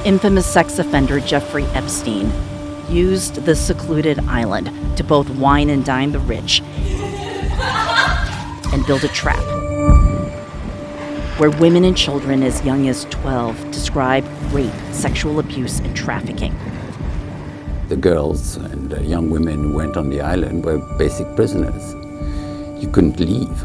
infamous sex offender Jeffrey Epstein used the secluded island to both wine and dine the rich and build a trap where women and children as young as 12 described rape, sexual abuse, and trafficking. The girls and young women who went on the island were basic prisoners. You couldn't leave.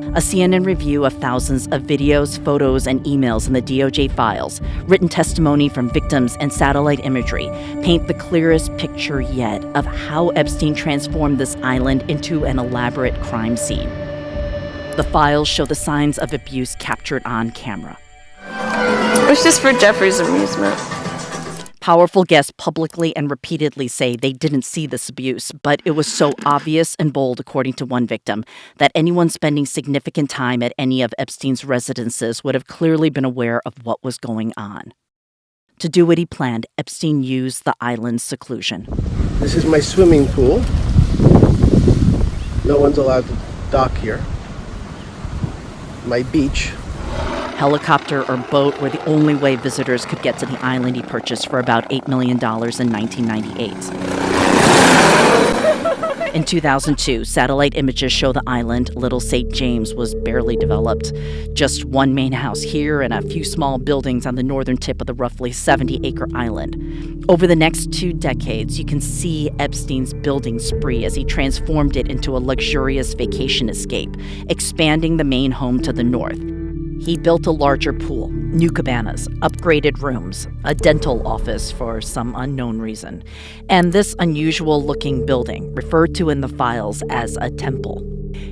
A CNN review of thousands of videos, photos, and emails in the DOJ files, written testimony from victims, and satellite imagery paint the clearest picture yet of how Epstein transformed this island into an elaborate crime scene. The files show the signs of abuse captured on camera. It was just for Jeffrey's amusement. Powerful guests publicly and repeatedly say they didn't see this abuse, but it was so obvious and bold, according to one victim, that anyone spending significant time at any of Epstein's residences would have clearly been aware of what was going on. To do what he planned, Epstein used the island's seclusion. This is my swimming pool. No one's allowed to dock here. My beach. Helicopter or boat were the only way visitors could get to the island he purchased for about $8 million in 1998. In 2002, satellite images show the island, Little St. James, was barely developed. Just one main house here and a few small buildings on the northern tip of the roughly 70-acre island. Over the next 2 decades, you can see Epstein's building spree as he transformed it into a luxurious vacation escape, expanding the main home to the north. He built a larger pool, new cabanas, upgraded rooms, a dental office for some unknown reason, and this unusual-looking building, referred to in the files as a temple.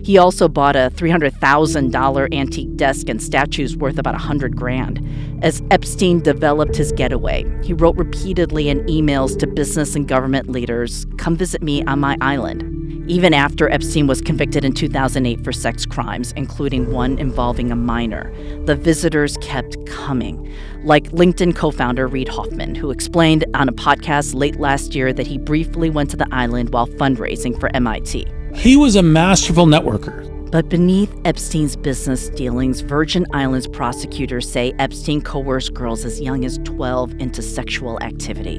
He also bought a $300,000 antique desk and statues worth about $100,000. As Epstein developed his getaway, he wrote repeatedly in emails to business and government leaders, "Come visit me on my island." Even after Epstein was convicted in 2008 for sex crimes, including one involving a minor, the visitors kept coming. Like LinkedIn co-founder Reid Hoffman, who explained on a podcast late last year that he briefly went to the island while fundraising for MIT. He was a masterful networker. But beneath Epstein's business dealings, Virgin Islands prosecutors say Epstein coerced girls as young as 12 into sexual activity.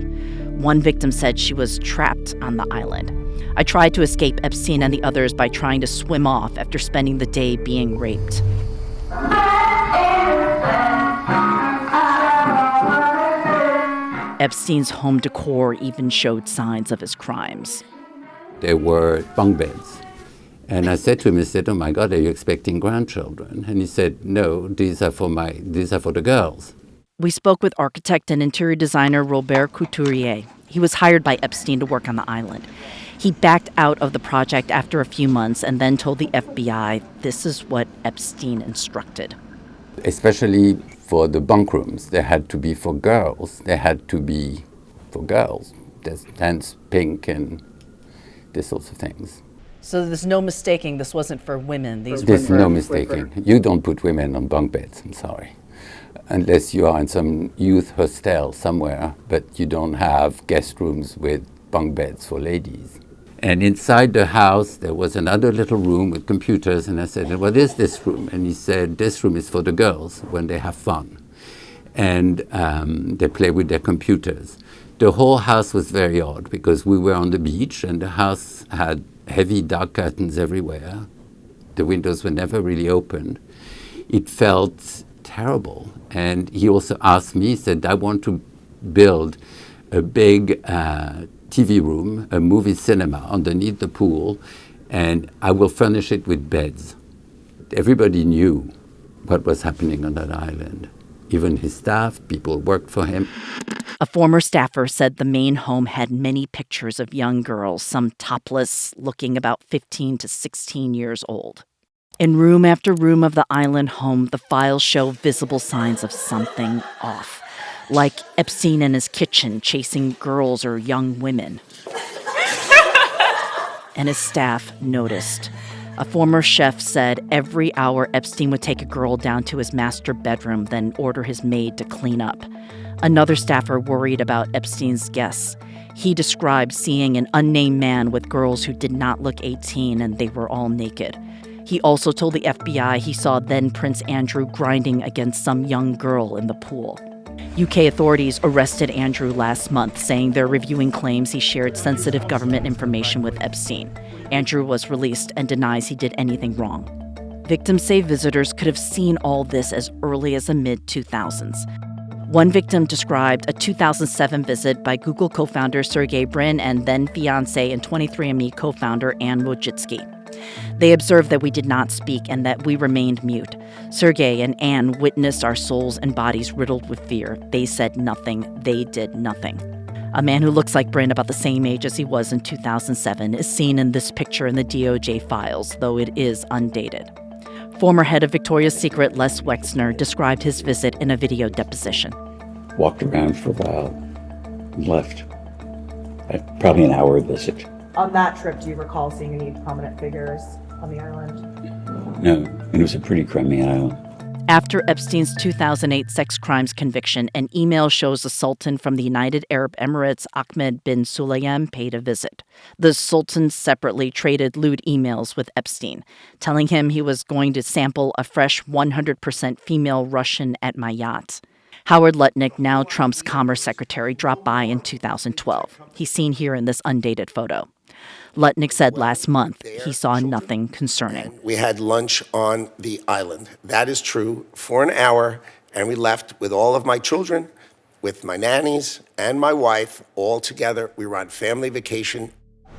One victim said she was trapped on the island. "I tried to escape Epstein and the others by trying to swim off after spending the day being raped." Epstein's home decor even showed signs of his crimes. There were bunk beds. And I said to him, "Oh my God, are you expecting grandchildren?" And he said, "No, these are for the girls." We spoke with architect and interior designer Robert Couturier. He was hired by Epstein to work on the island. He backed out of the project after a few months and then told the FBI this is what Epstein instructed. Especially for the bunk rooms, they had to be for girls. They had to be for girls. There's hence pink and these sorts of things. So there's no mistaking this wasn't for women. There's no mistaking. You don't put women on bunk beds, I'm sorry. Unless you are in some youth hostel somewhere, but you don't have guest rooms with bunk beds for ladies. And inside the house, there was another little room with computers, and I said, "What is this room?" And he said, "This room is for the girls when they have fun. And they play with their computers." The whole house was very odd because we were on the beach, and the house had heavy dark curtains everywhere. The windows were never really opened. It felt terrible. And he also asked me, he said, "I want to build a big TV room, a movie cinema underneath the pool, and I will furnish it with beds." Everybody knew what was happening on that island. Even his staff, people worked for him. A former staffer said the main home had many pictures of young girls, some topless, looking about 15 to 16 years old. In room after room of the island home, the files show visible signs of something off, like Epstein in his kitchen chasing girls or young women. And his staff noticed. A former chef said every hour Epstein would take a girl down to his master bedroom, then order his maid to clean up. Another staffer worried about Epstein's guests. He described seeing an unnamed man with girls who did not look 18 and they were all naked. He also told the FBI he saw then Prince Andrew grinding against some young girl in the pool. UK authorities arrested Andrew last month, saying they're reviewing claims he shared sensitive government information with Epstein. Andrew was released and denies he did anything wrong. Victims say visitors could have seen all this as early as the mid-2000s. One victim described a 2007 visit by Google co-founder Sergey Brin and then-fiancé and 23andMe co-founder Anne Wojcicki. They observed that we did not speak and that we remained mute. Sergey and Anne witnessed our souls and bodies riddled with fear. They said nothing. They did nothing. A man who looks like Brin, about the same age as he was in 2007, is seen in this picture in the DOJ files, though it is undated. Former head of Victoria's Secret, Les Wexner, described his visit in a video deposition. Walked around for a while and left. Probably an hour visit. On that trip, do you recall seeing any prominent figures on the island? No, it was a pretty crummy island. After Epstein's 2008 sex crimes conviction, an email shows the Sultan from the United Arab Emirates, Ahmed bin Sulayem, paid a visit. The Sultan separately traded lewd emails with Epstein, telling him he was going to sample a fresh 100% female Russian at my yacht. Howard Lutnick, now Trump's Commerce Secretary, dropped by in 2012. He's seen here in this undated photo. Lutnick said last month he saw nothing concerning. We had lunch on the island. That is true, for an hour, and we left with all of my children, with my nannies and my wife, all together. We were on family vacation.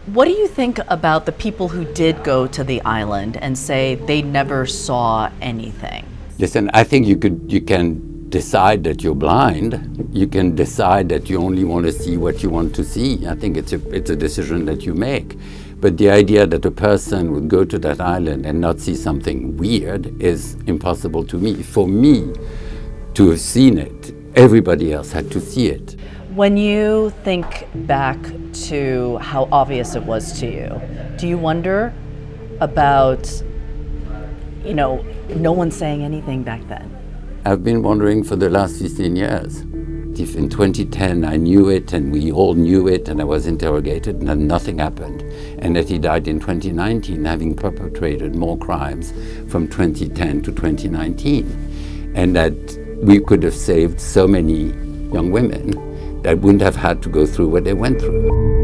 What do you think about the people who did go to the island and say they never saw anything? Listen, I think you can decide that you're blind. You can decide that you only want to see what you want to see. I think it's a decision that you make. But the idea that a person would go to that island and not see something weird is impossible to me. For me to have seen it, everybody else had to see it. When you think back to how obvious it was to you, do you wonder about, no one saying anything back then? I've been wondering for the last 15 years. If in 2010 I knew it and we all knew it and I was interrogated and then nothing happened, and that he died in 2019 having perpetrated more crimes from 2010 to 2019, and that we could have saved so many young women that wouldn't have had to go through what they went through.